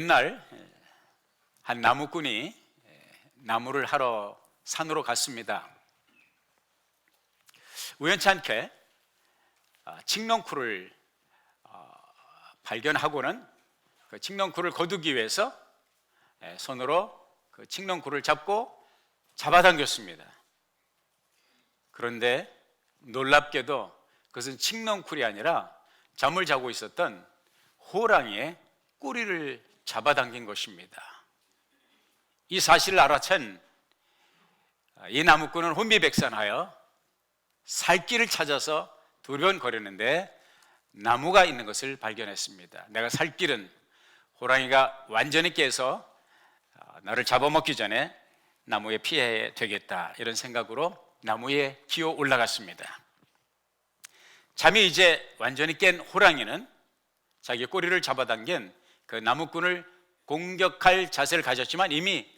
옛날 한 나무꾼이 나무를 하러 산으로 갔습니다. 우연찮게 칡넝쿨을 발견하고는 그 칡넝쿨을 거두기 위해서 손으로 그 칡넝쿨을 잡아당겼습니다. 그런데 놀랍게도 그것은 칡넝쿨이 아니라 잠을 자고 있었던 호랑이의 꼬리를 잡아당긴 것입니다. 이 사실을 알아챈 이 나무꾼은 혼비백산하여 살 길을 찾아서 두려운거리는데 나무가 있는 것을 발견했습니다. 내가 살 길은 호랑이가 완전히 깨서 나를 잡아먹기 전에 나무에 피해야 되겠다, 이런 생각으로 나무에 기어 올라갔습니다. 잠이 이제 완전히 깬 호랑이는 자기 꼬리를 잡아당긴 그 나무꾼을 공격할 자세를 가졌지만 이미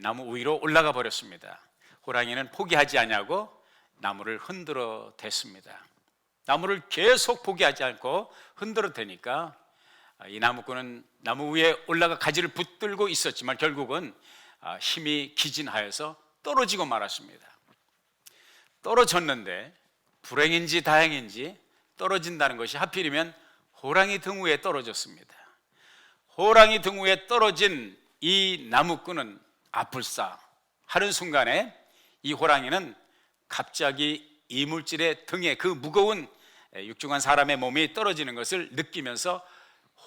나무 위로 올라가 버렸습니다. 호랑이는 포기하지 않냐고 나무를 흔들어 댔습니다. 나무를 계속 포기하지 않고 흔들어 대니까 이 나무꾼은 나무 위에 올라가 가지를 붙들고 있었지만 결국은 힘이 기진하여서 떨어지고 말았습니다. 떨어졌는데 불행인지 다행인지 떨어진다는 것이 하필이면 호랑이 등 위에 떨어졌습니다. 호랑이 등 위에 떨어진 이 나무꾼은 아플싸 하는 순간에 이 호랑이는 갑자기 이물질의 등에 그 무거운 육중한 사람의 몸이 떨어지는 것을 느끼면서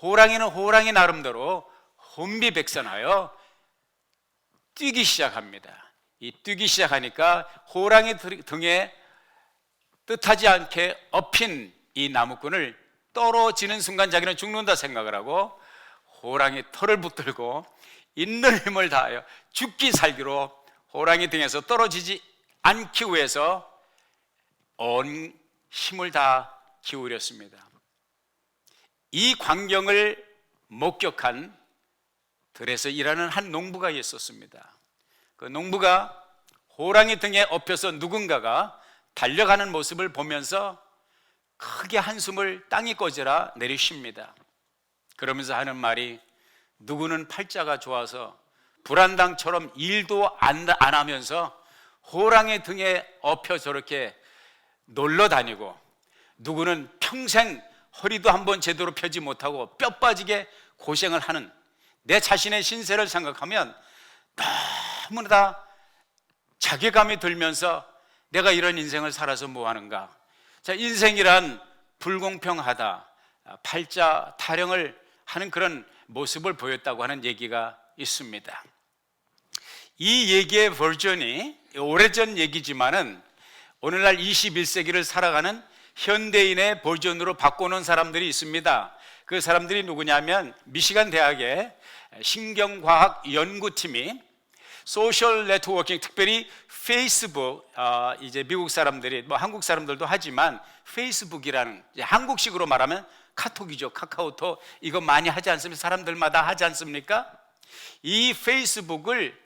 호랑이는 호랑이 나름대로 혼비백산하여 뛰기 시작합니다. 이 뛰기 시작하니까 호랑이 등에 뜻하지 않게 엎인 이 나무꾼을 떨어지는 순간 자기는 죽는다 생각을 하고 호랑이 털을 붙들고 있는 힘을 다하여 죽기 살기로 호랑이 등에서 떨어지지 않기 위해서 온 힘을 다 기울였습니다. 이 광경을 목격한 들에서 일하는 한 농부가 있었습니다. 그 농부가 호랑이 등에 엎여서 누군가가 달려가는 모습을 보면서 크게 한숨을 땅이 꺼져라 내리쉽니다. 그러면서 하는 말이, 누구는 팔자가 좋아서 불안당처럼 일도 안 하면서 호랑이 등에 엎여 저렇게 놀러 다니고, 누구는 평생 허리도 한번 제대로 펴지 못하고 뼈 빠지게 고생을 하는 내 자신의 신세를 생각하면 너무나 자괴감이 들면서 내가 이런 인생을 살아서 뭐 하는가. 자, 인생이란 불공평하다, 팔자 타령을 하는 그런 모습을 보였다고 하는 얘기가 있습니다. 이 얘기의 버전이 오래전 얘기지만은 오늘날 21세기를 살아가는 현대인의 버전으로 바꿔놓은 사람들이 있습니다. 그 사람들이 누구냐면 미시간 대학의 신경과학 연구팀이 소셜 네트워킹, 특별히 페이스북, 이제 미국 사람들이, 뭐 한국 사람들도 하지만 페이스북이라는, 한국식으로 말하면 카톡이죠. 카카오톡, 이거 많이 하지 않습니까? 사람들마다 하지 않습니까? 이 페이스북을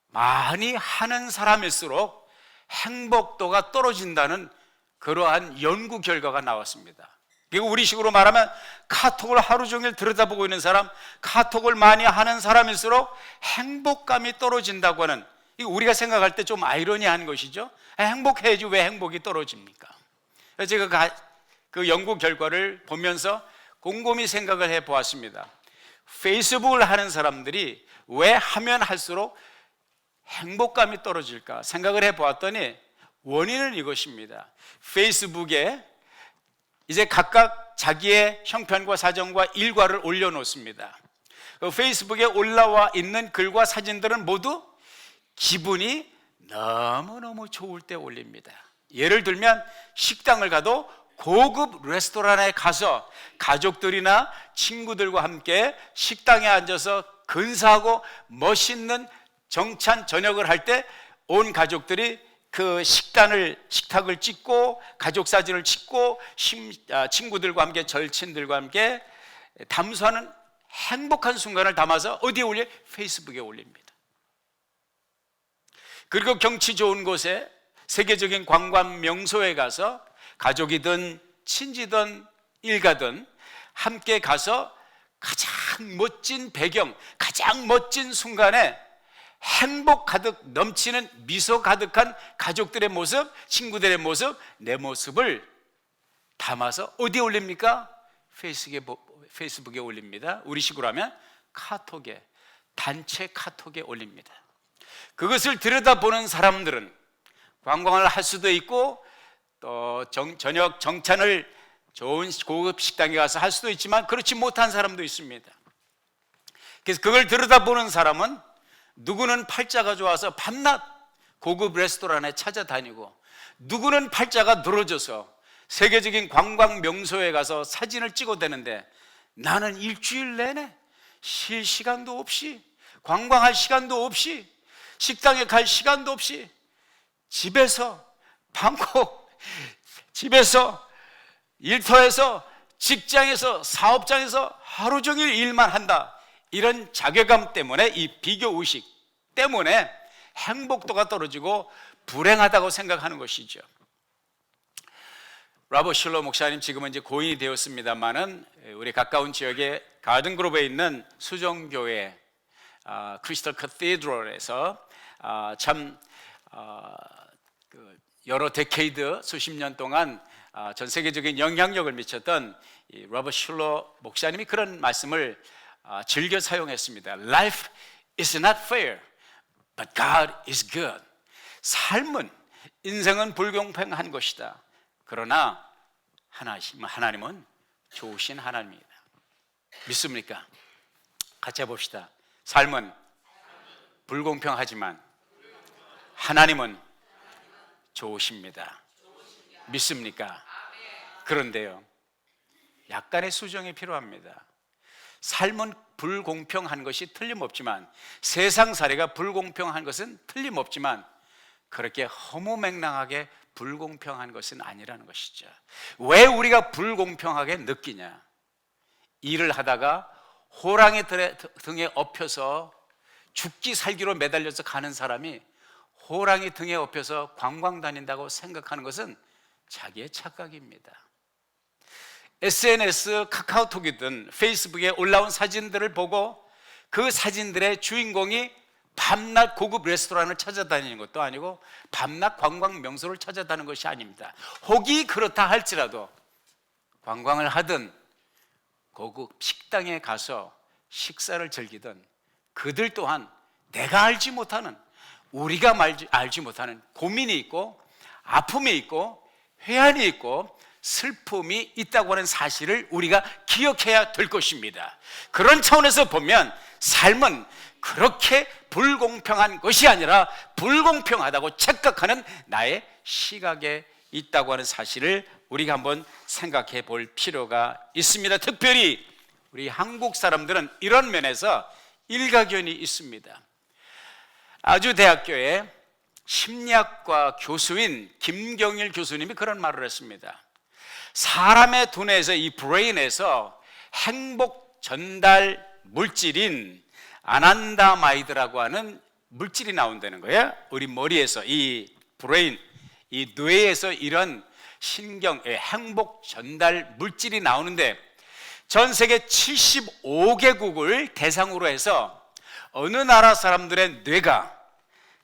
많이 하는 사람일수록 행복도가 떨어진다는 그러한 연구 결과가 나왔습니다. 그리고 우리식으로 말하면 카톡을 하루 종일 들여다보고 있는 사람, 카톡을 많이 하는 사람일수록 행복감이 떨어진다고 하는, 이거 우리가 생각할 때 좀 아이러니한 것이죠. 행복해야지 왜 행복이 떨어집니까? 그래서 제가 그 연구 결과를 보면서 곰곰이 생각을 해보았습니다. 페이스북을 하는 사람들이 왜 하면 할수록 행복감이 떨어질까 생각을 해보았더니 원인은 이것입니다. 페이스북에 이제 각각 자기의 형편과 사정과 일과를 올려놓습니다. 그 페이스북에 올라와 있는 글과 사진들은 모두 기분이 너무너무 좋을 때 올립니다. 예를 들면 식당을 가도 고급 레스토랑에 가서 가족들이나 친구들과 함께 식당에 앉아서 근사하고 멋있는 정찬 저녁을 할 때 온 가족들이 그 식탁을 찍고 가족 사진을 찍고 친구들과 함께 절친들과 함께 담소하는 행복한 순간을 담아서 어디에 올려요? 페이스북에 올립니다. 그리고 경치 좋은 곳에 세계적인 관광 명소에 가서 가족이든 친지든 일가든 함께 가서 가장 가장 멋진 배경, 가장 멋진 순간에 행복 가득 넘치는 미소 가득한 가족들의 모습, 친구들의 모습, 내 모습을 담아서 어디에 올립니까? 페이스북에 올립니다. 우리 식으로 하면 카톡에, 단체 카톡에 올립니다. 그것을 들여다보는 사람들은 관광을 할 수도 있고 또 저녁 정찬을 좋은 고급 식당에 가서 할 수도 있지만 그렇지 못한 사람도 있습니다. 그래서 그걸 들여다보는 사람은 누구는 팔자가 좋아서 밤낮 고급 레스토랑에 찾아다니고, 누구는 팔자가 늘어져서 세계적인 관광 명소에 가서 사진을 찍어대는데, 나는 일주일 내내 쉴 시간도 없이, 관광할 시간도 없이, 식당에 갈 시간도 없이 집에서 방콕, 집에서 일터에서 직장에서 사업장에서 하루 종일 일만 한다, 이런 자괴감 때문에, 이 비교의식 때문에 행복도가 떨어지고 불행하다고 생각하는 것이죠. 로버트 슐러 목사님 지금은 이제 고인이 되었습니다만은 우리 가까운 지역의 가든그룹에 있는 수정교회 크리스탈 커티드럴에서 참 여러 데케이드, 수십 년 동안 전 세계적인 영향력을 미쳤던 이 로버트 슐러 목사님이 그런 말씀을 즐겨 사용했습니다. Life is not fair, but God is good. 삶은, 인생은 불공평한 것이다. 그러나 하나님은 좋으신 하나님입니다. 믿습니까? 같이 해봅시다. 삶은 불공평하지만 하나님은 좋으십니다. 믿습니까? 그런데요, 약간의 수정이 필요합니다. 삶은 불공평한 것이 틀림없지만, 세상 사례가 불공평한 것은 틀림없지만, 그렇게 허무맹랑하게 불공평한 것은 아니라는 것이죠. 왜 우리가 불공평하게 느끼냐? 일을 하다가 호랑이 등에 엎여서 죽기 살기로 매달려서 가는 사람이 호랑이 등에 엎여서 관광 다닌다고 생각하는 것은 자기의 착각입니다. SNS, 카카오톡이든 페이스북에 올라온 사진들을 보고 그 사진들의 주인공이 밤낮 고급 레스토랑을 찾아다니는 것도 아니고 밤낮 관광 명소를 찾아다니는 것이 아닙니다. 혹이 그렇다 할지라도 관광을 하든 고급 식당에 가서 식사를 즐기든, 그들 또한 내가 알지 못하는, 우리가 알지 못하는 고민이 있고 아픔이 있고 회한이 있고 슬픔이 있다고 하는 사실을 우리가 기억해야 될 것입니다. 그런 차원에서 보면 삶은 그렇게 불공평한 것이 아니라 불공평하다고 착각하는 나의 시각에 있다고 하는 사실을 우리가 한번 생각해 볼 필요가 있습니다. 특별히 우리 한국 사람들은 이런 면에서 일가견이 있습니다. 아주대학교의 심리학과 교수인 김경일 교수님이 그런 말을 했습니다. 사람의 두뇌에서, 이 브레인에서 행복 전달 물질인 아난다마이드라고 하는 물질이 나온다는 거예요. 우리 머리에서, 이 브레인, 이 뇌에서 이런 신경의 행복 전달 물질이 나오는데, 전 세계 75개국을 대상으로 해서 어느 나라 사람들의 뇌가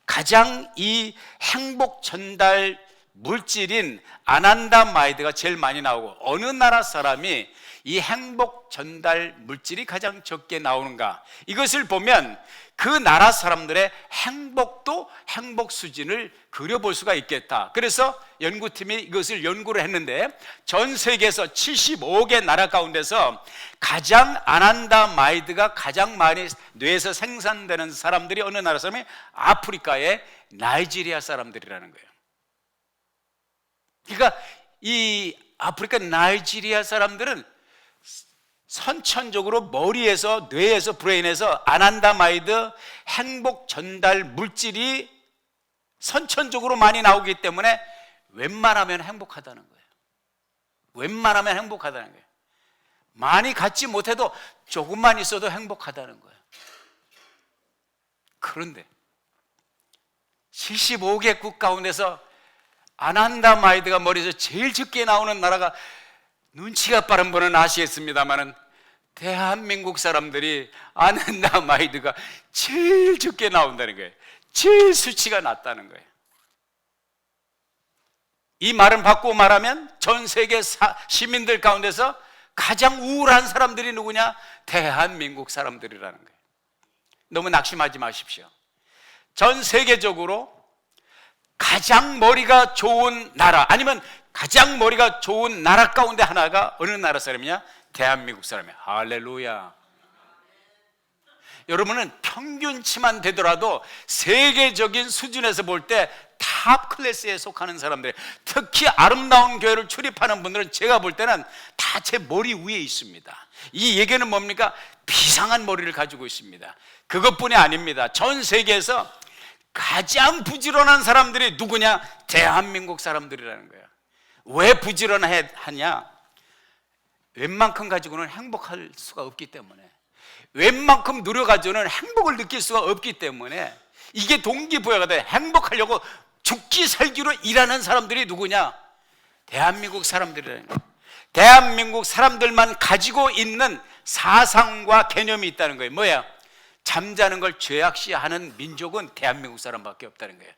가장 이 행복 전달 물질인 아난다마이드가 제일 많이 나오고, 어느 나라 사람이 이 행복 전달 물질이 가장 적게 나오는가, 이것을 보면 그 나라 사람들의 행복도, 행복 수준을 그려볼 수가 있겠다. 그래서 연구팀이 이것을 연구를 했는데, 전 세계에서 75개 나라 가운데서 가장 아난다마이드가 가장 많이 뇌에서 생산되는 사람들이 어느 나라 사람이 아프리카의 나이지리아 사람들이라는 거예요. 그러니까 이 아프리카 나이지리아 사람들은 선천적으로 머리에서, 뇌에서, 브레인에서 아난다마이드 행복 전달 물질이 선천적으로 많이 나오기 때문에 웬만하면 행복하다는 거예요. 웬만하면 행복하다는 거예요. 많이 갖지 못해도 조금만 있어도 행복하다는 거예요. 그런데 75개국 가운데서 아난다마이드가 머리에서 제일 적게 나오는 나라가, 눈치가 빠른 분은 아시겠습니다만은 대한민국 사람들이 아난다마이드가 제일 적게 나온다는 거예요. 제일 수치가 낮다는 거예요. 이 말은 바꾸고 말하면 전 세계 시민들 가운데서 가장 우울한 사람들이 누구냐? 대한민국 사람들이라는 거예요. 너무 낙심하지 마십시오. 전 세계적으로 가장 머리가 좋은 나라, 아니면 가장 머리가 좋은 나라 가운데 하나가 어느 나라 사람이냐? 대한민국 사람이야. 할렐루야. 여러분은 평균치만 되더라도 세계적인 수준에서 볼 때 탑 클래스에 속하는 사람들, 특히 아름다운 교회를 출입하는 분들은 제가 볼 때는 다 제 머리 위에 있습니다. 이 얘기는 뭡니까? 비상한 머리를 가지고 있습니다. 그것뿐이 아닙니다. 전 세계에서 가장 부지런한 사람들이 누구냐? 대한민국 사람들이라는 거예요. 왜 부지런하냐? 웬만큼 가지고는 행복할 수가 없기 때문에, 웬만큼 누려가지고는 행복을 느낄 수가 없기 때문에, 이게 동기부여가 돼. 행복하려고 죽기 살기로 일하는 사람들이 누구냐? 대한민국 사람들이라는 거예요. 대한민국 사람들만 가지고 있는 사상과 개념이 있다는 거예요. 뭐야? 잠자는 걸 죄악시하는 민족은 대한민국 사람밖에 없다는 거예요.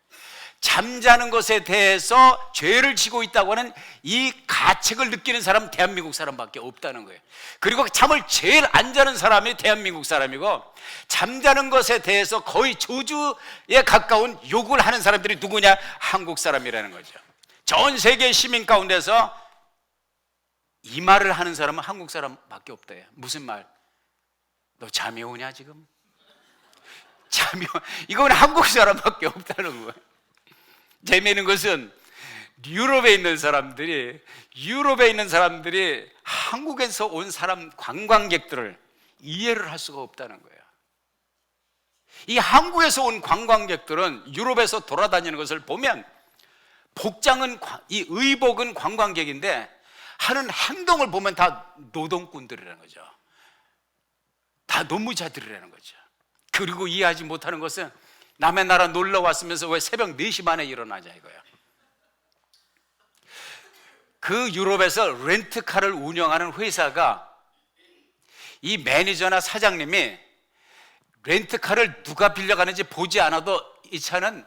잠자는 것에 대해서 죄를 지고 있다고 하는 이 가책을 느끼는 사람은 대한민국 사람밖에 없다는 거예요. 그리고 잠을 제일 안 자는 사람이 대한민국 사람이고, 잠자는 것에 대해서 거의 저주에 가까운 욕을 하는 사람들이 누구냐? 한국 사람이라는 거죠. 전 세계 시민 가운데서 이 말을 하는 사람은 한국 사람밖에 없대요. 무슨 말? 너 잠이 오냐 지금? 잠이 오... 이건 한국 사람밖에 없다는 거예요. 재미있는 것은 유럽에 있는 사람들이 한국에서 온 사람 관광객들을 이해를 할 수가 없다는 거예요. 이 한국에서 온 관광객들은 유럽에서 돌아다니는 것을 보면 복장은, 이 의복은 관광객인데 하는 행동을 보면 다 노동꾼들이라는 거죠. 다 노무자들이라는 거죠. 그리고 이해하지 못하는 것은 남의 나라 놀러 왔으면서 왜 새벽 4시 반에 일어나냐 이거야. 그 유럽에서 렌트카를 운영하는 회사가, 이 매니저나 사장님이 렌트카를 누가 빌려가는지 보지 않아도 이 차는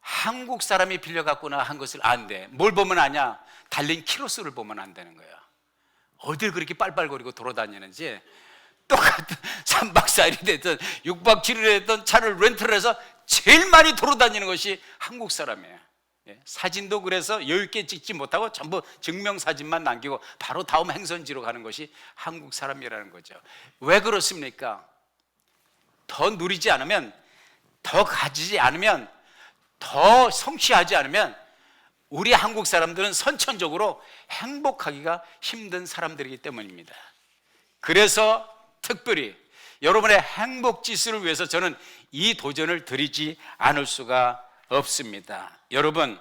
한국 사람이 빌려갔구나 한 것을 안돼. 뭘 보면 아냐? 달린 키로수를 보면 안다는 거야. 어딜 그렇게 빨빨거리고 돌아다니는지. 똑같은 3박 4일이 됐든 6박 7일이 됐든 차를 렌트를 해서 제일 많이 돌아다니는 것이 한국 사람이에요. 사진도 그래서 여유있게 찍지 못하고 전부 증명사진만 남기고 바로 다음 행선지로 가는 것이 한국 사람이라는 거죠. 왜 그렇습니까? 더 누리지 않으면, 더 가지지 않으면, 더 성취하지 않으면 우리 한국 사람들은 선천적으로 행복하기가 힘든 사람들이기 때문입니다. 그래서 특별히 여러분의 행복 지수를 위해서 저는 이 도전을 드리지 않을 수가 없습니다. 여러분,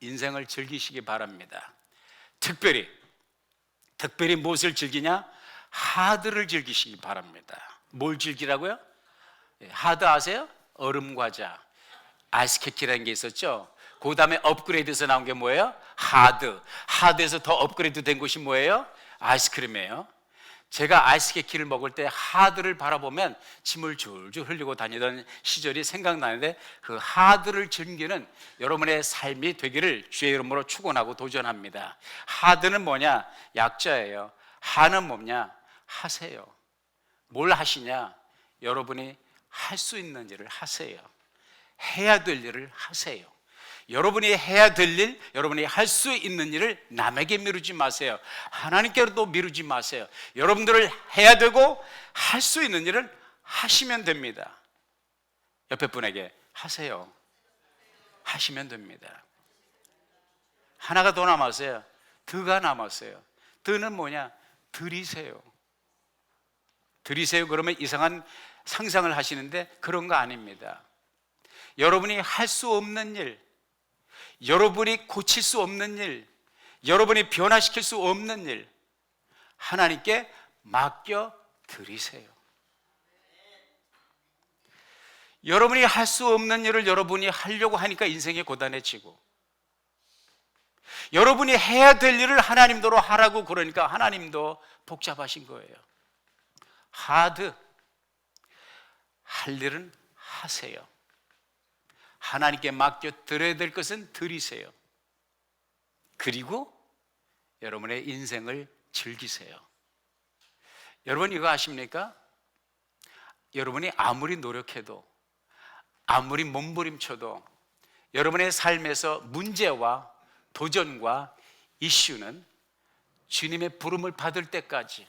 인생을 즐기시기 바랍니다. 특별히 무엇을 즐기냐? 하드를 즐기시기 바랍니다. 뭘 즐기라고요? 하드 아세요? 얼음 과자, 아이스케키라는 게 있었죠. 그 다음에 업그레이드에서 나온 게 뭐예요? 하드에서 더 업그레이드 된 것이 뭐예요? 아이스크림이에요. 제가 아이스케키를 먹을 때 하드를 바라보면 침을 줄줄 흘리고 다니던 시절이 생각나는데, 그 하드를 즐기는 여러분의 삶이 되기를 주의 이름으로 축원하고 도전합니다. 하드는 뭐냐? 약자예요. 하는 뭐냐? 하세요. 뭘 하시냐? 여러분이 할 수 있는 일을 하세요. 해야 될 일을 하세요. 여러분이 해야 될 일, 여러분이 할 수 있는 일을 남에게 미루지 마세요. 하나님께로도 미루지 마세요. 여러분들을 해야 되고 할 수 있는 일을 하시면 됩니다. 옆에 분에게 하세요. 하시면 됩니다. 하나가 더 남았어요. 드가 남았어요. 드는 뭐냐? 드리세요. 드리세요. 그러면 이상한 상상을 하시는데 그런 거 아닙니다. 여러분이 할 수 없는 일, 여러분이 고칠 수 없는 일, 여러분이 변화시킬 수 없는 일, 하나님께 맡겨 드리세요. 여러분이 할 수 없는 일을 여러분이 하려고 하니까 인생이 고단해지고, 여러분이 해야 될 일을 하나님도로 하라고 그러니까 하나님도 복잡하신 거예요. 하드. 할 일은 하세요. 하나님께 맡겨 드려야 될 것은 드리세요. 그리고 여러분의 인생을 즐기세요. 여러분 이거 아십니까? 여러분이 아무리 노력해도, 아무리 몸부림쳐도 여러분의 삶에서 문제와 도전과 이슈는 주님의 부름을 받을 때까지,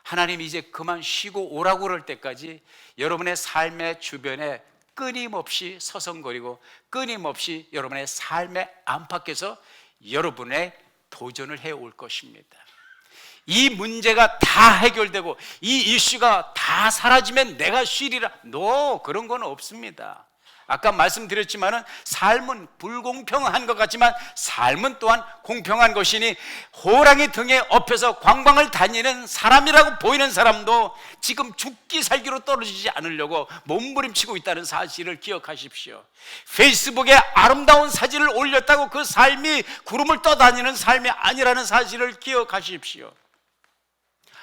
하나님 이제 그만 쉬고 오라고 그럴 때까지 여러분의 삶의 주변에 끊임없이 서성거리고 끊임없이 여러분의 삶의 안팎에서 여러분의 도전을 해올 것입니다. 이 문제가 다 해결되고 이 이슈가 다 사라지면 내가 쉬리라. 그런 건 없습니다. 아까 말씀드렸지만은 삶은 불공평한 것 같지만 삶은 또한 공평한 것이니, 호랑이 등에 업혀서 광방을 다니는 사람이라고 보이는 사람도 지금 죽기 살기로 떨어지지 않으려고 몸부림치고 있다는 사실을 기억하십시오. 페이스북에 아름다운 사진을 올렸다고 그 삶이 구름을 떠다니는 삶이 아니라는 사실을 기억하십시오.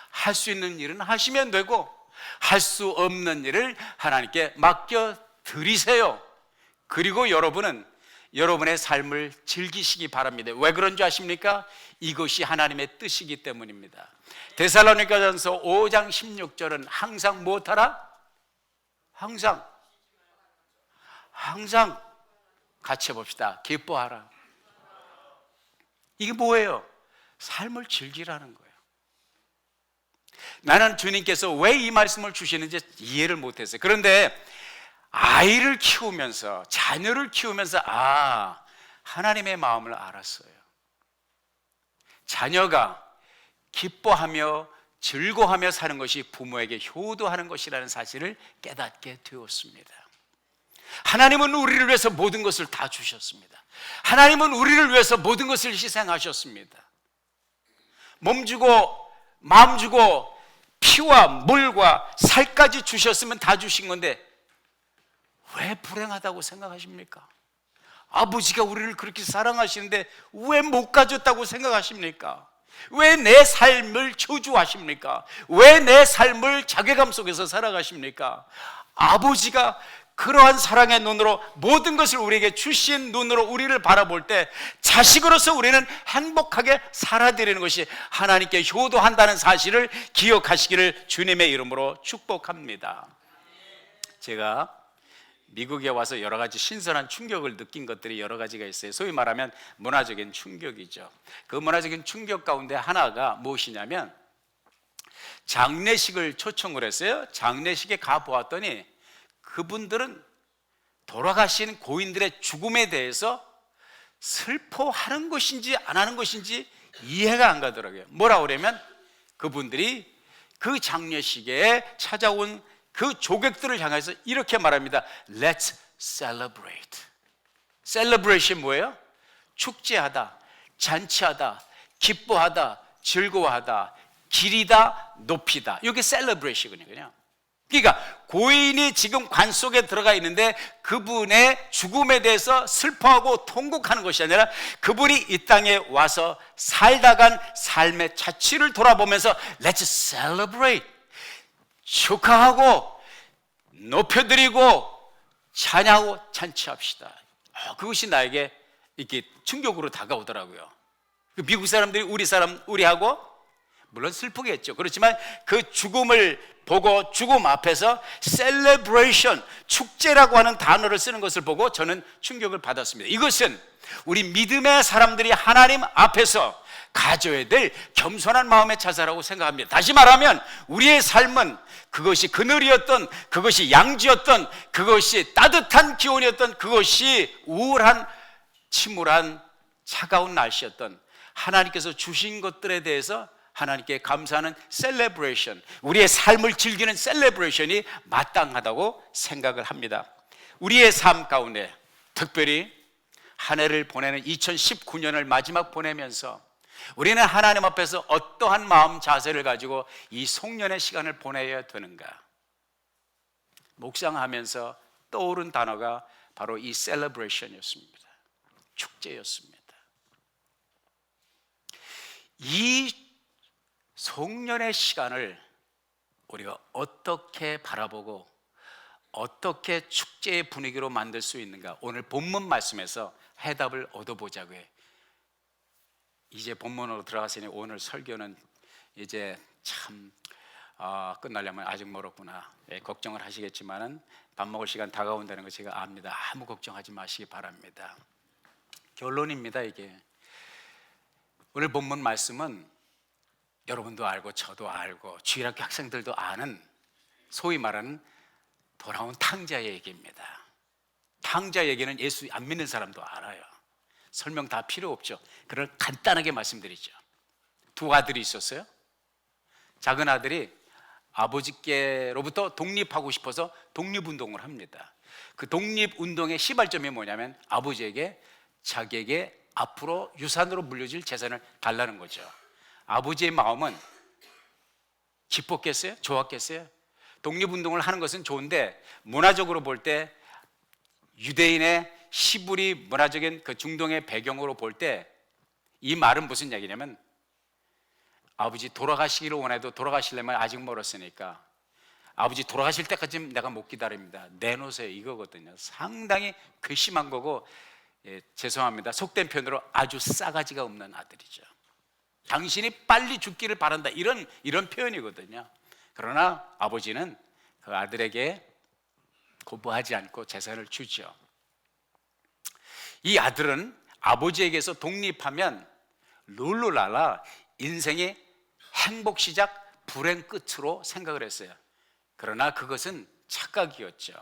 할 수 있는 일은 하시면 되고 할 수 없는 일을 하나님께 맡겨 드리세요. 그리고 여러분은 여러분의 삶을 즐기시기 바랍니다. 왜 그런 줄 아십니까? 이것이 하나님의 뜻이기 때문입니다. 데살로니가전서 5장 16절은 항상 무엇하라? 항상 같이 해봅시다. 기뻐하라. 이게 뭐예요? 삶을 즐기라는 거예요. 나는 주님께서 왜 이 말씀을 주시는지 이해를 못했어요. 그런데 아이를 키우면서, 자녀를 키우면서 하나님의 마음을 알았어요. 자녀가 기뻐하며 즐거워하며 사는 것이 부모에게 효도하는 것이라는 사실을 깨닫게 되었습니다. 하나님은 우리를 위해서 모든 것을 다 주셨습니다. 하나님은 우리를 위해서 모든 것을 희생하셨습니다. 몸 주고 마음 주고 피와 물과 살까지 주셨으면 다 주신 건데 왜 불행하다고 생각하십니까? 아버지가 우리를 그렇게 사랑하시는데 왜 못 가졌다고 생각하십니까? 왜 내 삶을 저주하십니까? 왜 내 삶을 자괴감 속에서 살아가십니까? 아버지가 그러한 사랑의 눈으로 모든 것을 우리에게 주신 눈으로 우리를 바라볼 때 자식으로서 우리는 행복하게 살아드리는 것이 하나님께 효도한다는 사실을 기억하시기를 주님의 이름으로 축복합니다. 제가 미국에 와서 여러 가지 신선한 충격을 느낀 것들이 여러 가지가 있어요. 소위 말하면 문화적인 충격이죠. 그 문화적인 충격 가운데 하나가 무엇이냐면, 장례식을 초청을 했어요. 장례식에 가보았더니 그분들은 돌아가신 고인들의 죽음에 대해서 슬퍼하는 것인지 안 하는 것인지 이해가 안 가더라고요. 뭐라 그러면 그분들이 그 장례식에 찾아온 그 조객들을 향해서 이렇게 말합니다. Let's celebrate. Celebration이 뭐예요? 축제하다, 잔치하다, 기뻐하다, 즐거워하다, 기리다, 높이다. 이게 celebration이거든요. 그러니까 고인이 지금 관 속에 들어가 있는데 그분의 죽음에 대해서 슬퍼하고 통곡하는 것이 아니라 그분이 이 땅에 와서 살다 간 삶의 자취를 돌아보면서 Let's celebrate. 축하하고 높여드리고 찬양하고 잔치합시다. 그것이 나에게 이렇게 충격으로 다가오더라고요. 미국 사람들이 우리하고 물론 슬프겠죠. 그렇지만 그 죽음을 보고 죽음 앞에서 celebration, 축제라고 하는 단어를 쓰는 것을 보고 저는 충격을 받았습니다. 이것은 우리 믿음의 사람들이 하나님 앞에서 가져야 될 겸손한 마음의 자세라고 생각합니다. 다시 말하면 우리의 삶은 그것이 그늘이었던, 그것이 양지였던, 그것이 따뜻한 기온이었던, 그것이 우울한 침울한 차가운 날씨였던, 하나님께서 주신 것들에 대해서 하나님께 감사하는 셀레브레이션, 우리의 삶을 즐기는 셀레브레이션이 마땅하다고 생각을 합니다. 우리의 삶 가운데 특별히 한 해를 보내는 2019년을 마지막 보내면서 우리는 하나님 앞에서 어떠한 마음 자세를 가지고 이 송년의 시간을 보내야 되는가? 묵상하면서 떠오른 단어가 바로 이 셀레브레이션이었습니다. 축제였습니다. 이 송년의 시간을 우리가 어떻게 바라보고 어떻게 축제의 분위기로 만들 수 있는가, 오늘 본문 말씀에서 해답을 얻어보자고요. 이제 본문으로 들어갔으니 오늘 설교는 이제 참 끝나려면 아직 멀었구나, 걱정을 하시겠지만은 밥 먹을 시간 다가온다는 거 제가 압니다. 아무 걱정하지 마시기 바랍니다. 결론입니다. 이게 오늘 본문 말씀은 여러분도 알고 저도 알고 주일학교 학생들도 아는, 소위 말하는 돌아온 탕자 얘기입니다. 탕자 얘기는 예수 안 믿는 사람도 알아요. 설명 다 필요 없죠. 그걸 간단하게 말씀드리죠. 두 아들이 있었어요. 작은 아들이 아버지께로부터 독립하고 싶어서 독립운동을 합니다. 그 독립운동의 시발점이 뭐냐면 아버지에게 자기에게 앞으로 유산으로 물려질 재산을 달라는 거죠. 아버지의 마음은 기뻤겠어요? 좋았겠어요? 독립운동을 하는 것은 좋은데 문화적으로 볼 때, 유대인의 시부리 문화적인 그 중동의 배경으로 볼 때 이 말은 무슨 얘기냐면, 아버지 돌아가시기를 원해도 돌아가시려면 아직 멀었으니까 아버지 돌아가실 때까지는 내가 못 기다립니다, 내놓으세요, 이거거든요. 상당히 괘씸한 거고, 죄송합니다, 속된 표현으로 아주 싸가지가 없는 아들이죠. 당신이 빨리 죽기를 바란다, 이런 표현이거든요. 그러나 아버지는 그 아들에게 거부하지 않고 재산을 주죠. 이 아들은 아버지에게서 독립하면 룰루랄라 인생의 행복 시작 불행 끝으로 생각을 했어요. 그러나 그것은 착각이었죠.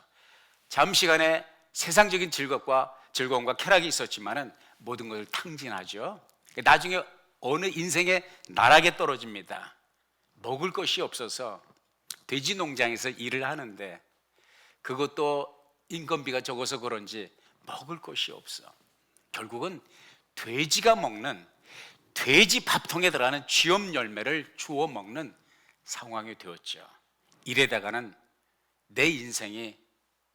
잠시간의 세상적인 즐거움과 쾌락이 있었지만은 모든 것을 탕진하죠. 나중에 어느 인생의 나락에 떨어집니다. 먹을 것이 없어서 돼지 농장에서 일을 하는데, 그것도 인건비가 적어서 그런지 먹을 것이 없어. 결국은 돼지가 먹는, 돼지 밥통에 들어가는 쥐엄 열매를 주워 먹는 상황이 되었죠. 이래다가는 내 인생이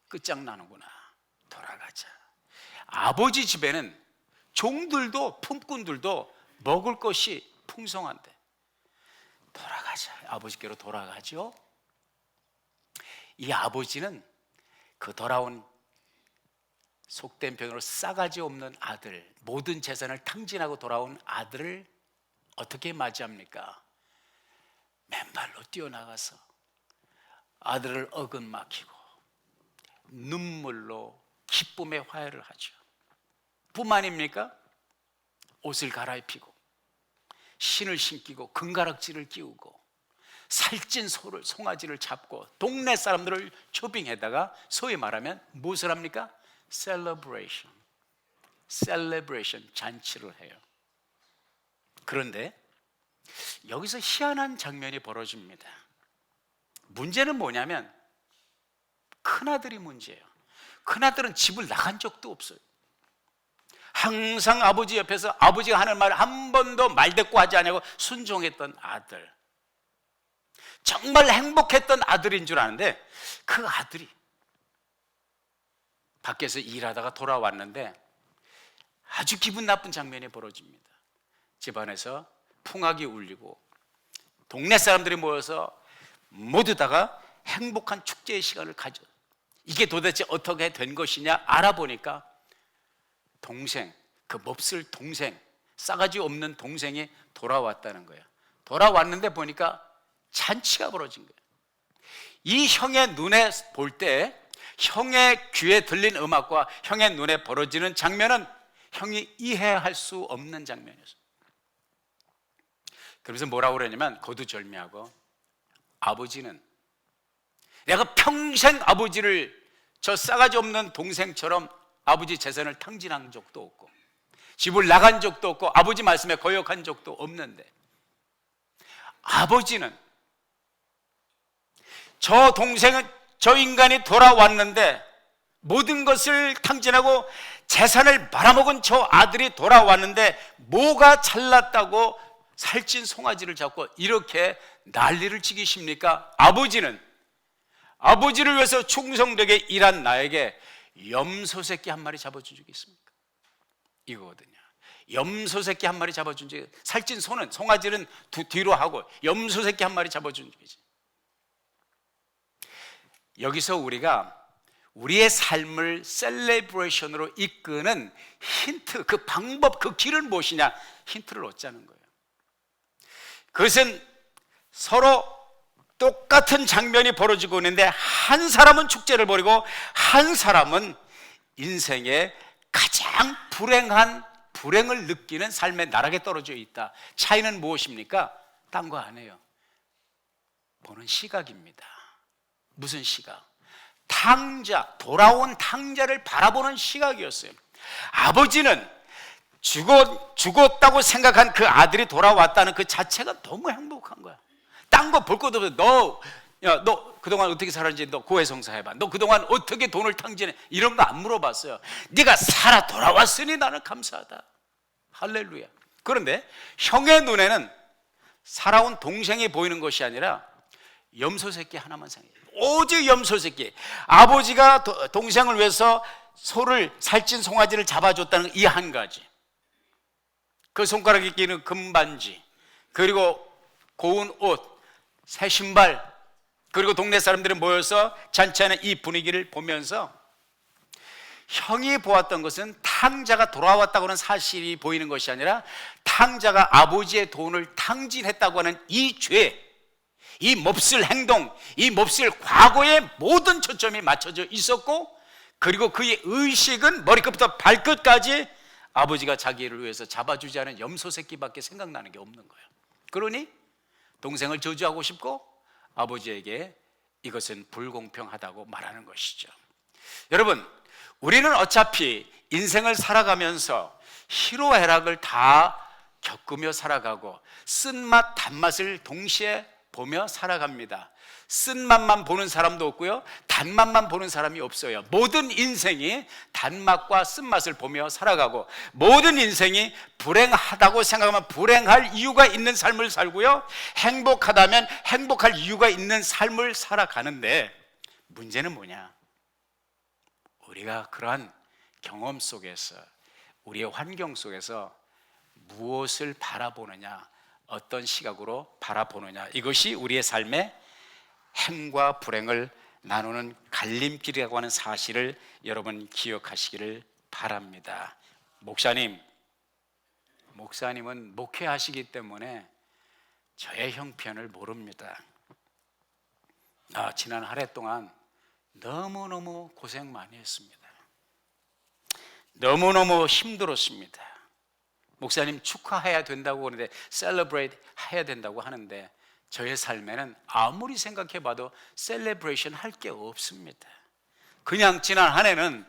끝장나는구나, 돌아가자. 아버지 집에는 종들도 품꾼들도 먹을 것이 풍성한데 돌아가자, 아버지께로 돌아가죠. 이 아버지는 그 돌아온, 속된 표현으로 싸가지 없는 아들, 모든 재산을 탕진하고 돌아온 아들을 어떻게 맞이합니까? 맨발로 뛰어나가서 아들을 어긋막히고 눈물로 기쁨의 화해를 하죠. 뿐만입니까? 옷을 갈아입히고 신을 신기고 금가락지를 끼우고 살찐 소를, 송아지를 잡고 동네 사람들을 초빙해다가 소위 말하면 무엇을 합니까? celebration, 잔치를 해요. 그런데 여기서 희한한 장면이 벌어집니다. 문제는 뭐냐면 큰아들이 문제예요. 큰아들은 집을 나간 적도 없어요. 항상 아버지 옆에서 아버지가 하는 말 한 번도 말대꾸하지 않고 순종했던 아들, 정말 행복했던 아들인 줄 아는데, 그 아들이 밖에서 일하다가 돌아왔는데 아주 기분 나쁜 장면이 벌어집니다. 집안에서 풍악이 울리고 동네 사람들이 모여서 모두 다가 행복한 축제의 시간을 가져. 이게 도대체 어떻게 된 것이냐 알아보니까 동생, 그 몹쓸 동생, 싸가지 없는 동생이 돌아왔다는 거예요. 돌아왔는데 보니까 잔치가 벌어진 거예요. 이 형의 눈에 볼 때, 형의 귀에 들린 음악과 형의 눈에 벌어지는 장면은 형이 이해할 수 없는 장면이었어요. 그래서 뭐라고 그러냐면 거두절미하고, 아버지는 내가 평생 아버지를 저 싸가지 없는 동생처럼 아버지 재산을 탕진한 적도 없고 집을 나간 적도 없고 아버지 말씀에 거역한 적도 없는데, 아버지는 저 동생은, 저 인간이 돌아왔는데 모든 것을 탕진하고 재산을 말아먹은 저 아들이 돌아왔는데 뭐가 잘났다고 살찐 송아지를 잡고 이렇게 난리를 치기십니까? 아버지는 아버지를 위해서 충성되게 일한 나에게 염소 새끼 한 마리 잡아준 적이 있습니까? 이거거든요. 염소 새끼 한 마리 잡아준 적이, 살찐 소는, 송아지는 뒤로 하고 염소 새끼 한 마리 잡아준 적이지. 여기서 우리가 우리의 삶을 셀레브레이션으로 이끄는 힌트, 그 방법, 그 길은 무엇이냐? 힌트를 얻자는 거예요. 그것은 서로 똑같은 장면이 벌어지고 있는데 한 사람은 축제를 벌이고 한 사람은 인생의 가장 불행을 느끼는 삶의 나락에 떨어져 있다. 차이는 무엇입니까? 딴 거 아니에요. 보는 시각입니다. 무슨 시각? 돌아온 탕자를 바라보는 시각이었어요. 아버지는 죽었다고 생각한 그 아들이 돌아왔다는 그 자체가 너무 행복한 거야. 딴 거 볼 것도 없어. 너 그동안 어떻게 살았는지 너 고해성사해봐. 너 그동안 어떻게 돈을 탕진해? 이런 거 안 물어봤어요. 네가 살아 돌아왔으니 나는 감사하다. 할렐루야. 그런데 형의 눈에는 살아온 동생이 보이는 것이 아니라 염소 새끼 하나만 생겨요. 오직 염소 새끼. 아버지가 동생을 위해서 소를 살찐 송아지를 잡아줬다는 이 한 가지, 그 손가락에 끼는 금반지, 그리고 고운 옷, 새 신발, 그리고 동네 사람들이 모여서 잔치하는 이 분위기를 보면서 형이 보았던 것은 탕자가 돌아왔다고 하는 사실이 보이는 것이 아니라 탕자가 아버지의 돈을 탕진했다고 하는 이 죄, 이 몹쓸 행동, 이 몹쓸 과거에 모든 초점이 맞춰져 있었고, 그리고 그의 의식은 머리끝부터 발끝까지 아버지가 자기를 위해서 잡아주지 않은 염소 새끼밖에 생각나는 게 없는 거예요. 그러니 동생을 저주하고 싶고 아버지에게 이것은 불공평하다고 말하는 것이죠. 여러분, 우리는 어차피 인생을 살아가면서 희로애락을 다 겪으며 살아가고 쓴맛 단맛을 동시에 보며 살아갑니다. 쓴맛만 보는 사람도 없고요, 단맛만 보는 사람이 없어요. 모든 인생이 단맛과 쓴맛을 보며 살아가고, 모든 인생이 불행하다고 생각하면 불행할 이유가 있는 삶을 살고요, 행복하다면 행복할 이유가 있는 삶을 살아가는데, 문제는 뭐냐? 우리가 그러한 경험 속에서, 우리의 환경 속에서 무엇을 바라보느냐, 어떤 시각으로 바라보느냐, 이것이 우리의 삶의 행과 불행을 나누는 갈림길이라고 하는 사실을 여러분 기억하시기를 바랍니다. 목사님은 목회하시기 때문에 저의 형편을 모릅니다. 지난 한 해 동안 너무너무 고생 많이 했습니다. 너무너무 힘들었습니다. 목사님 축하해야 된다고 하는데, 셀러브레이트 해야 된다고 하는데, 저의 삶에는 아무리 생각해봐도 셀레브레이션 할 게 없습니다. 그냥 지난 한 해는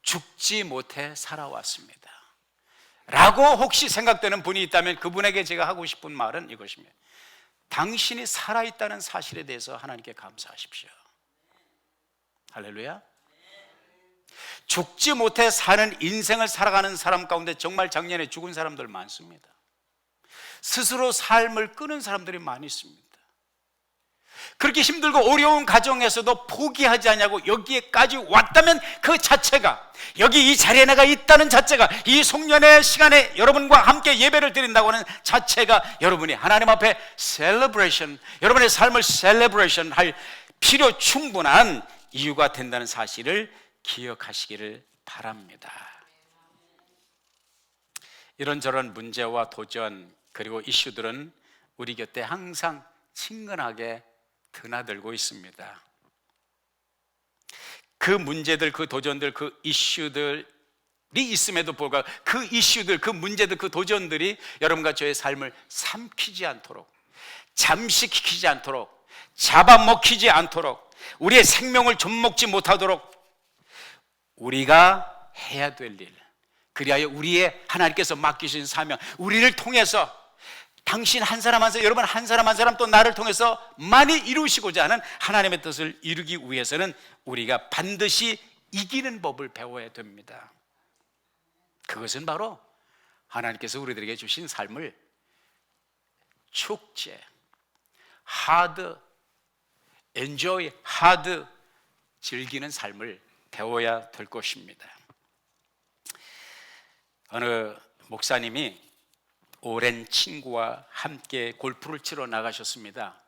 죽지 못해 살아왔습니다 라고 혹시 생각되는 분이 있다면 그분에게 제가 하고 싶은 말은 이것입니다. 당신이 살아있다는 사실에 대해서 하나님께 감사하십시오. 할렐루야. 죽지 못해 사는 인생을 살아가는 사람 가운데 정말 작년에 죽은 사람들 많습니다. 스스로 삶을 끊은 사람들이 많이 있습니다. 그렇게 힘들고 어려운 가정에서도 포기하지 않냐고 여기에까지 왔다면 그 자체가, 여기 이 자리에 내가 있다는 자체가, 이 송년회 시간에 여러분과 함께 예배를 드린다고 하는 자체가 여러분이 하나님 앞에 셀러브레이션, 여러분의 삶을 셀러브레이션 할 필요 충분한 이유가 된다는 사실을 기억하시기를 바랍니다. 이런저런 문제와 도전, 그리고 이슈들은 우리 곁에 항상 친근하게 드나들고 있습니다. 그 문제들, 그 도전들, 그 이슈들이 있음에도 불구하고 그 이슈들, 그 문제들, 그 도전들이 여러분과 저의 삶을 삼키지 않도록, 잠식시키지 않도록, 잡아먹히지 않도록, 우리의 생명을 좀먹지 못하도록 우리가 해야 될 일, 그리하여 우리의 하나님께서 맡기신 사명, 우리를 통해서 당신 한 사람 한 사람, 여러분 한 사람 한 사람, 또 나를 통해서 많이 이루시고자 하는 하나님의 뜻을 이루기 위해서는 우리가 반드시 이기는 법을 배워야 됩니다. 그것은 바로 하나님께서 우리들에게 주신 삶을 축제, 하드, 엔조이, 하드, 즐기는 삶을 배워야 될 것입니다. 어느 목사님이 오랜 친구와 함께 골프를 치러 나가셨습니다.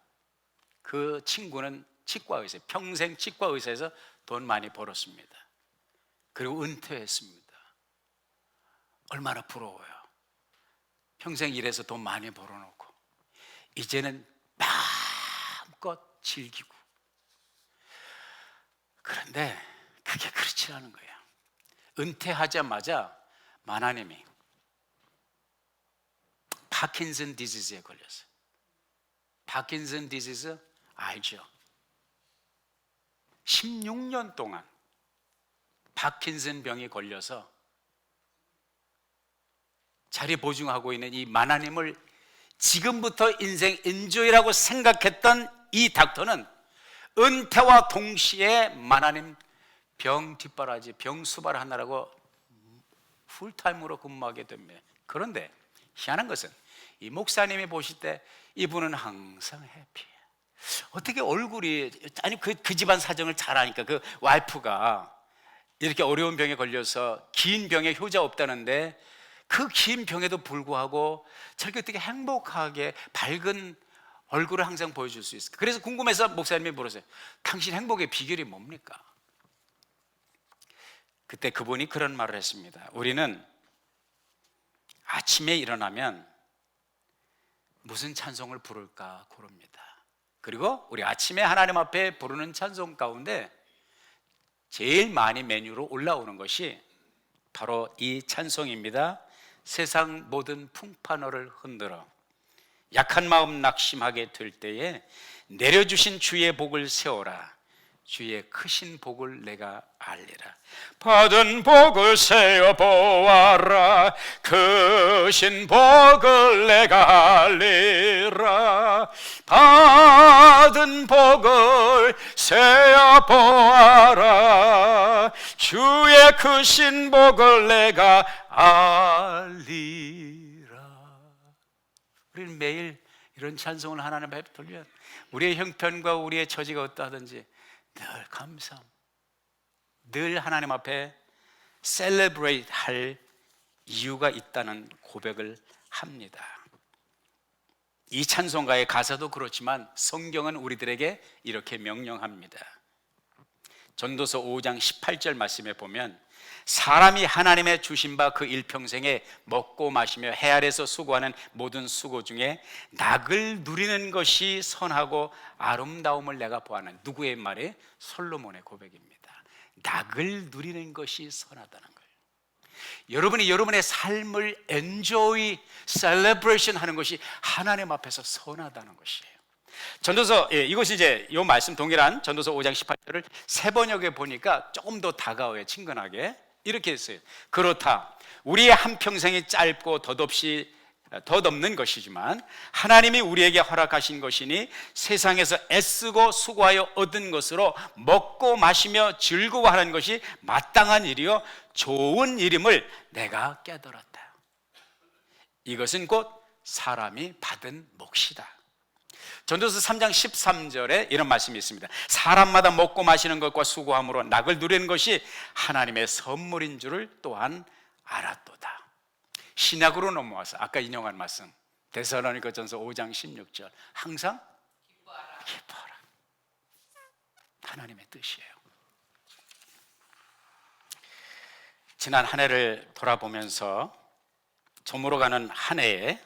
그 친구는 치과 의사, 평생 치과 의사에서 돈 많이 벌었습니다. 그리고 은퇴했습니다. 얼마나 부러워요. 평생 일해서 돈 많이 벌어놓고 이제는 마음껏 즐기고. 그런데 그게 그렇지 않은 거예요. 은퇴하자마자 마나님이 파킨슨 디지즈에 걸렸어요. 파킨슨 디지즈 알죠? 16년 동안 파킨슨 병에 걸려서 자리 보증하고 있는 이 마나님을 지금부터 인생 엔조이라고 생각했던 이 닥터는 은퇴와 동시에 마나님 병 뒷바라지, 병 수발하느라고 풀타임으로 근무하게 됩니다. 그런데 희한한 것은 이 목사님이 보실 때 이분은 항상 해피해요. 어떻게 얼굴이, 아니 그 집안 사정을 잘 아니까 그 와이프가 이렇게 어려운 병에 걸려서 긴 병에 효자 없다는데 그 긴 병에도 불구하고 저렇게 어떻게 행복하게 밝은 얼굴을 항상 보여줄 수 있을까? 그래서 궁금해서 목사님이 물었어요. 당신 행복의 비결이 뭡니까? 그때 그분이 그런 말을 했습니다. 우리는 아침에 일어나면 무슨 찬송을 부를까 고릅니다. 그리고 우리 아침에 하나님 앞에 부르는 찬송 가운데 제일 많이 메뉴로 올라오는 것이 바로 이 찬송입니다. 세상 모든 풍파너를 흔들어 약한 마음 낙심하게 될 때에 내려주신 주의 복을 세워라. 주의 크신 복을 내가 알리라. 받은 복을 세어 보아라. 크신 복을 내가 알리라. 받은 복을 세어 보아라. 주의 크신 복을 내가 알리라. 우리는 매일 이런 찬송을 하나님 앞에 돌리면 우리의 형편과 우리의 처지가 어떠하든지 늘 감사함, 늘 하나님 앞에 셀레브레이트 할 이유가 있다는 고백을 합니다. 이 찬송가의 가사도 그렇지만 성경은 우리들에게 이렇게 명령합니다. 전도서 5장 18절 말씀에 보면 사람이 하나님의 주신 바 그 일평생에 먹고 마시며 해 아래서 수고하는 모든 수고 중에 낙을 누리는 것이 선하고 아름다움을 내가 보아하는, 누구의 말이? 솔로몬의 고백입니다. 낙을 누리는 것이 선하다는 거예요. 여러분이 여러분의 삶을 엔조이, 셀레브레이션 하는 것이 하나님 앞에서 선하다는 것이에요. 전도서, 이것이 이제 이 말씀 동일한 전도서 5장 18절을 새 번역에 보니까 조금 더 다가와요. 친근하게 이렇게 했어요. 그렇다, 우리의 한평생이 짧고 덧없는 것이지만 하나님이 우리에게 허락하신 것이니 세상에서 애쓰고 수고하여 얻은 것으로 먹고 마시며 즐거워하는 것이 마땅한 일이요 좋은 일임을 내가 깨달았다. 이것은 곧 사람이 받은 몫이다. 전도서 3장 13절에 이런 말씀이 있습니다. 사람마다 먹고 마시는 것과 수고함으로 낙을 누리는 것이 하나님의 선물인 줄을 또한 알았도다. 신약으로 넘어와서 아까 인용한 말씀 데살로니가전서 5장 16절 항상 기뻐하라. 하나님의 뜻이에요. 지난 한 해를 돌아보면서 저물어가는 한 해의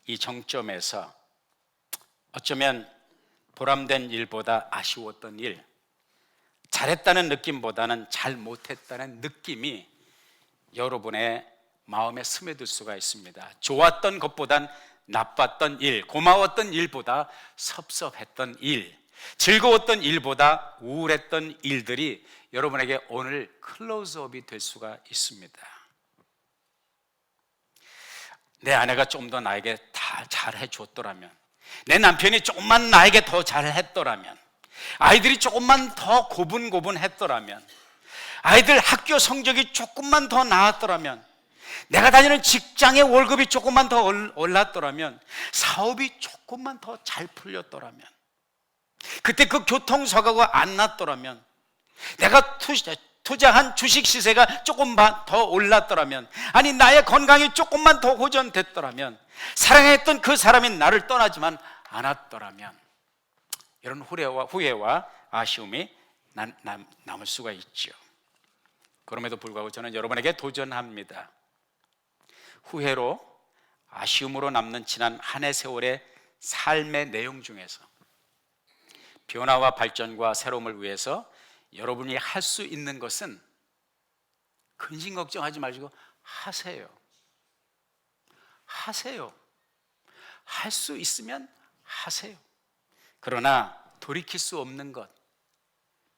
이 정점에서 어쩌면 보람된 일보다 아쉬웠던 일, 잘했다는 느낌보다는 잘 못했다는 느낌이 여러분의 마음에 스며들 수가 있습니다. 좋았던 것보단 나빴던 일, 고마웠던 일보다 섭섭했던 일, 즐거웠던 일보다 우울했던 일들이 여러분에게 오늘 클로즈업이 될 수가 있습니다. 내 아내가 좀 더 나에게 다 잘해 줬더라면, 내 남편이 조금만 나에게 더 잘했더라면, 아이들이 조금만 더 고분고분했더라면, 아이들 학교 성적이 조금만 더 나았더라면, 내가 다니는 직장의 월급이 조금만 더 올랐더라면, 사업이 조금만 더 잘 풀렸더라면, 그때 그 교통사고가 안 났더라면, 내가 투자한 주식 시세가 조금만 더 올랐더라면, 아니 나의 건강이 조금만 더 호전됐더라면, 사랑했던 그 사람이 나를 떠나지만 않았더라면, 이런 후회와 아쉬움이 남을 수가 있죠. 그럼에도 불구하고 저는 여러분에게 도전합니다. 후회로 아쉬움으로 남는 지난 한 해 세월의 삶의 내용 중에서 변화와 발전과 새로움을 위해서 여러분이 할 수 있는 것은 근심 걱정하지 마시고 하세요. 할 수 있으면 하세요. 그러나 돌이킬 수 없는 것,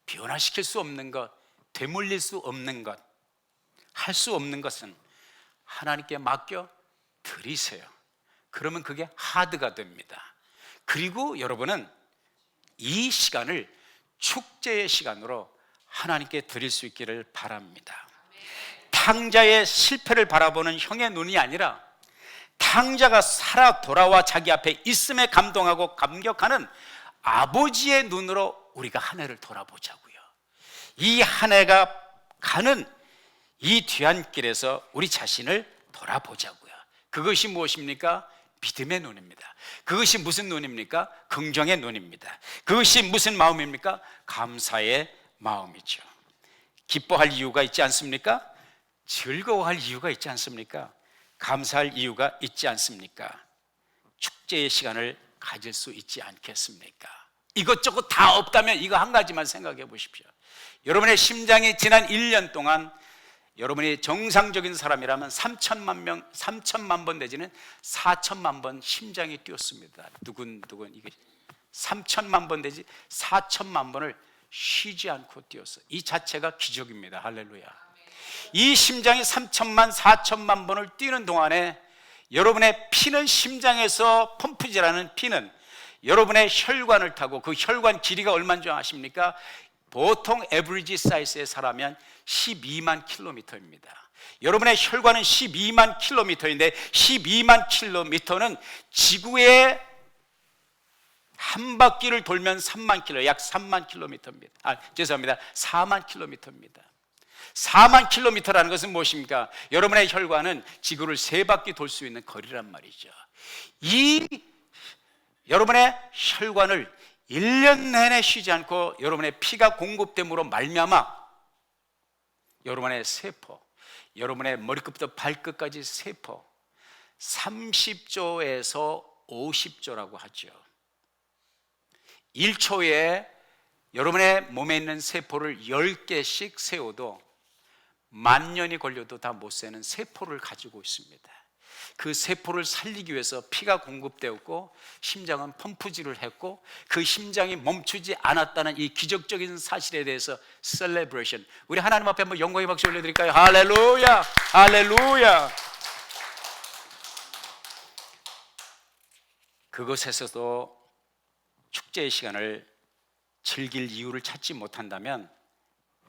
변화시킬 수 없는 것, 되물릴 수 없는 것, 할 수 없는 것은 하나님께 맡겨 드리세요. 그러면 그게 하드가 됩니다. 그리고 여러분은 이 시간을 축제의 시간으로 하나님께 드릴 수 있기를 바랍니다. 탕자의 실패를 바라보는 형의 눈이 아니라 탕자가 살아 돌아와 자기 앞에 있음에 감동하고 감격하는 아버지의 눈으로 우리가 한 해를 돌아보자고요. 이 한 해가 가는 이 뒤안길에서 우리 자신을 돌아보자고요. 그것이 무엇입니까? 믿음의 눈입니다. 그것이 무슨 눈입니까? 긍정의 눈입니다. 그것이 무슨 마음입니까? 감사의 마음이죠. 기뻐할 이유가 있지 않습니까? 즐거워할 이유가 있지 않습니까? 감사할 이유가 있지 않습니까? 축제의 시간을 가질 수 있지 않겠습니까? 이것저것 다 없다면 이거 한 가지만 생각해 보십시오. 여러분의 심장이 지난 1년 동안 여러분이 정상적인 사람이라면 3천만 번 내지는 4천만 번 심장이 뛰었습니다. 두근두근 이게 3천만 번 내지 4천만 번을 쉬지 않고 뛰었어요. 이 자체가 기적입니다. 할렐루야. 이 심장이 3천만 4천만 번을 뛰는 동안에 여러분의 피는 심장에서 펌프질하는 피는 여러분의 혈관을 타고 그 혈관 길이가 얼마인 줄 아십니까? 보통 에버리지 사이즈의 사람은 12만 킬로미터입니다. 여러분의 혈관은 12만 킬로미터인데 12만 킬로미터는 지구의 한 바퀴를 돌면 3만 킬로, 약 3만 킬로미터입니다. 죄송합니다. 4만 킬로미터입니다. 4만 킬로미터라는 것은 무엇입니까? 여러분의 혈관은 지구를 3바퀴 돌 수 있는 거리란 말이죠. 이 여러분의 혈관을 1년 내내 쉬지 않고 여러분의 피가 공급됨으로 말미암아 여러분의 세포, 여러분의 머리끝부터 발끝까지 세포 30조에서 50조라고 하죠. 1초에 여러분의 몸에 있는 세포를 10개씩 세워도 10,000년이 걸려도 다 못 세는 세포를 가지고 있습니다. 그 세포를 살리기 위해서 피가 공급되었고 심장은 펌프질을 했고 그 심장이 멈추지 않았다는 이 기적적인 사실에 대해서 셀레브레이션, 우리 하나님 앞에 한번 영광의 박수 올려드릴까요? 할렐루야, 할렐루야. 그것에서도 축제의 시간을 즐길 이유를 찾지 못한다면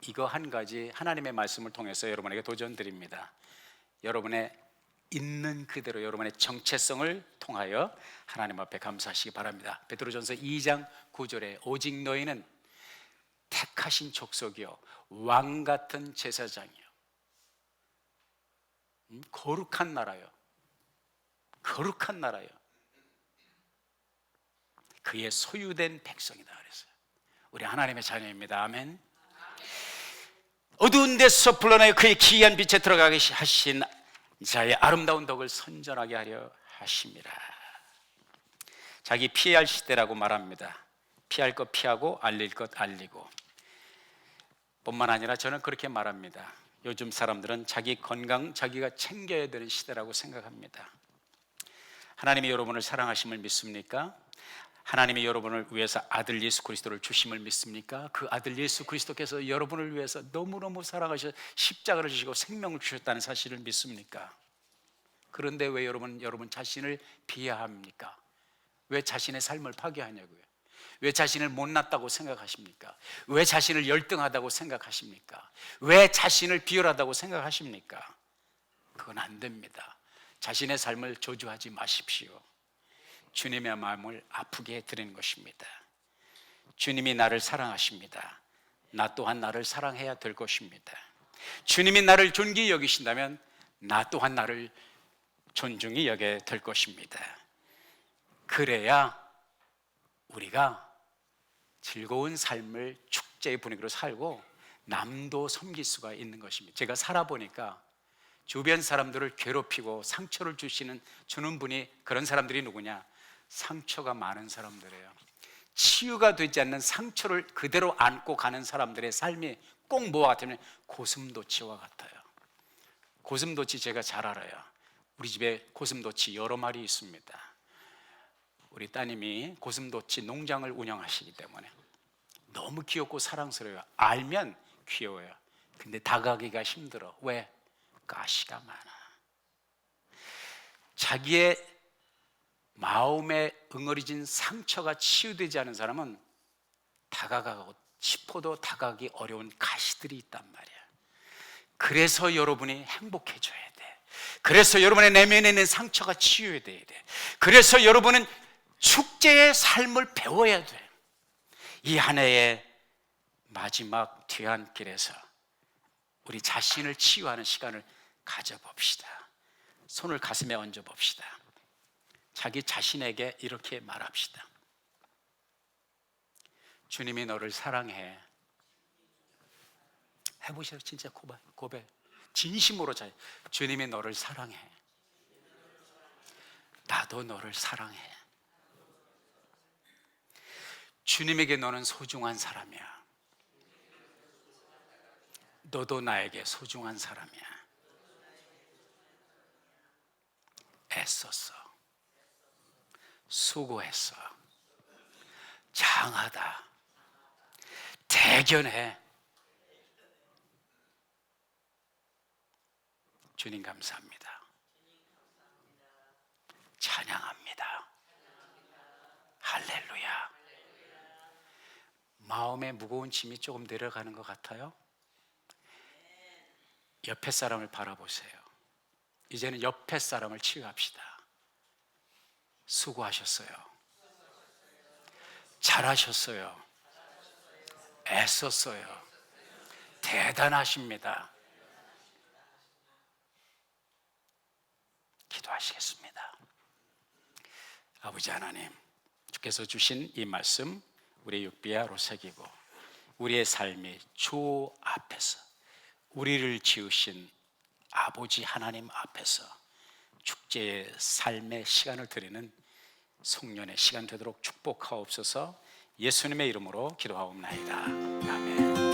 이거 한 가지 하나님의 말씀을 통해서 여러분에게 도전드립니다. 여러분의 있는 그대로 여러분의 정체성을 통하여 하나님 앞에 감사하시기 바랍니다. 베드로전서 2장 9절에 오직 너희는 택하신 족속이요 왕 같은 제사장이요 거룩한 나라요, 거룩한 나라요, 그의 소유된 백성이다 그랬어요. 우리 하나님의 자녀입니다. 아멘. 어두운 데서 불러내어 그의 기이한 빛에 들어가게 하신 자의 아름다운 덕을 선전하게 하려 하십니다. 자기 피해야 할 시대라고 말합니다. 피할 것 피하고 알릴 것 알리고. 뿐만 아니라 저는 그렇게 말합니다. 요즘 사람들은 자기 건강 자기가 챙겨야 되는 시대라고 생각합니다. 하나님이 여러분을 사랑하심을 믿습니까? 하나님이 여러분을 위해서 아들 예수 그리스도를 주심을 믿습니까? 그 아들 예수 그리스도께서 여러분을 위해서 너무너무 사랑하셔서 십자가를 주시고 생명을 주셨다는 사실을 믿습니까? 그런데 왜 여러분 자신을 비하합니까? 왜 자신의 삶을 파괴하냐고요? 왜 자신을 못났다고 생각하십니까? 왜 자신을 열등하다고 생각하십니까? 왜 자신을 비열하다고 생각하십니까? 그건 안 됩니다. 자신의 삶을 저주하지 마십시오. 주님의 마음을 아프게 해드리는 것입니다. 주님이 나를 사랑하십니다. 나 또한 나를 사랑해야 될 것입니다. 주님이 나를 존귀히 여기신다면 나 또한 나를 존중히 여겨야 될 것입니다. 그래야 우리가 즐거운 삶을 축제의 분위기로 살고 남도 섬길 수가 있는 것입니다. 제가 살아보니까 주변 사람들을 괴롭히고 상처를 주는 분이, 그런 사람들이 누구냐? 상처가 많은 사람들이에요. 치유가 되지 않는 상처를 그대로 안고 가는 사람들의 삶이 꼭 뭐와 같으면 고슴도치와 같아요. 고슴도치 제가 잘 알아요. 우리 집에 고슴도치 여러 마리 있습니다. 우리 따님이 고슴도치 농장을 운영하시기 때문에 너무 귀엽고 사랑스러워요. 알면 귀여워요. 근데 다가가기가 힘들어. 왜? 가시가 많아. 자기의 마음에 응어리진 상처가 치유되지 않은 사람은 다가가고 싶어도 다가가기 어려운 가시들이 있단 말이야. 그래서 여러분이 행복해져야 돼. 그래서 여러분의 내면에 있는 상처가 치유돼야 돼. 그래서 여러분은 축제의 삶을 배워야 돼. 이 한 해의 마지막 뒤안길에서 우리 자신을 치유하는 시간을 가져봅시다. 손을 가슴에 얹어 봅시다. 자기 자신에게 이렇게 말합시다. 주님이 너를 사랑해. 해보세요. 진짜 고백. 진심으로 주님이 너를 사랑해. 나도 너를 사랑해. 주님에게 너는 소중한 사람이야. 너도 나에게 소중한 사람이야. 애썼어. 수고했어. 장하다. 대견해. 주님 감사합니다. 찬양합니다. 할렐루야. 마음에 무거운 짐이 조금 내려가는 것 같아요. 옆에 사람을 바라보세요. 이제는 옆에 사람을 치유합시다. 수고하셨어요. 잘하셨어요. 애썼어요. 대단하십니다. 기도하시겠습니다. 아버지 하나님, 주께서 주신 이 말씀 우리의 육비아로 새기고 우리의 삶이 주 앞에서 우리를 지으신 아버지 하나님 앞에서 축제의 삶의 시간을 드리는 송년의 시간 되도록 축복하옵소서. 예수님의 이름으로 기도하옵나이다. 아멘.